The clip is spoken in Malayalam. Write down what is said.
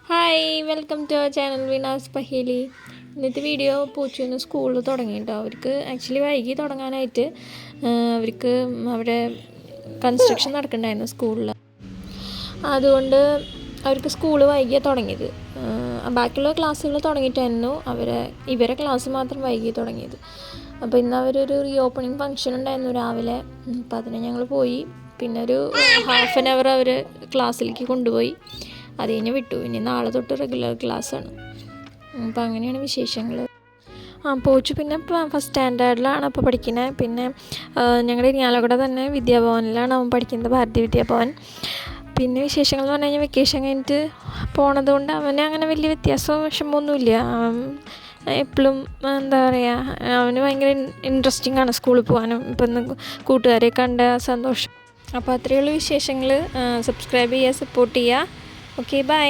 Hi, welcome to our channel Vinas Paheli. ഇന്നത്തെ വീഡിയോ പൂച്ചുവിന് സ്കൂളിൽ തുടങ്ങിയിട്ടോ. അവർക്ക് ആക്ച്വലി വൈകി തുടങ്ങാനായിട്ട് അവർക്ക് അവിടെ കൺസ്ട്രക്ഷൻ നടക്കണ്ടായിരുന്നു സ്കൂളിൽ. അതുകൊണ്ട് അവർക്ക് സ്കൂൾ വൈകിയാണ് തുടങ്ങിയത്. ബാക്കിയുള്ള ക്ലാസ്സുകൾ തുടങ്ങിയിട്ടായിരുന്നു ഇവരെ ക്ലാസ് മാത്രം വൈകി തുടങ്ങിയത്. അപ്പോൾ ഇന്ന് അവരൊരു റീ ഓപ്പണിംഗ് ഫംഗ്ഷൻ ഉണ്ടായിരുന്നു രാവിലെ. അപ്പോൾ അതിന് ഞങ്ങൾ പോയി. പിന്നെ ഒരു ഹാഫ് ആൻ അവർ അവർ ക്ലാസ്സിലേക്ക് കൊണ്ടുപോയി. അത് കഴിഞ്ഞ് വിട്ടു. ഇനി നാളെ തൊട്ട് റെഗുലർ ക്ലാസ്സാണ്. അപ്പോൾ അങ്ങനെയാണ് വിശേഷങ്ങൾ. പോച്ചു പിന്നെ ഫസ്റ്റ് സ്റ്റാൻഡേർഡിലാണ് അപ്പോൾ പഠിക്കുന്നത്. പിന്നെ ഞങ്ങളുടെ ഇരിങ്ങാലക്കുട തന്നെ വിദ്യാഭവനിലാണ് അവൻ പഠിക്കുന്നത്, ഭാരതീയ വിദ്യാഭവൻ. പിന്നെ വിശേഷങ്ങൾ എന്ന് പറഞ്ഞു കഴിഞ്ഞാൽ വെക്കേഷൻ കഴിഞ്ഞിട്ട് പോണത് കൊണ്ട് അവന് അങ്ങനെ വലിയ വിഷമമൊന്നുമില്ല. എപ്പോഴും എന്താ പറയുക, അവന് ഭയങ്കര ഇൻട്രസ്റ്റിംഗ് ആണ് സ്കൂളിൽ പോകാനും ഇപ്പം കൂട്ടുകാരെ കണ്ട സന്തോഷം. അപ്പോൾ അത്രയുള്ള വിശേഷങ്ങൾ. സബ്സ്ക്രൈബ് ചെയ്യുക, സപ്പോർട്ട് ചെയ്യുക. Okay, by.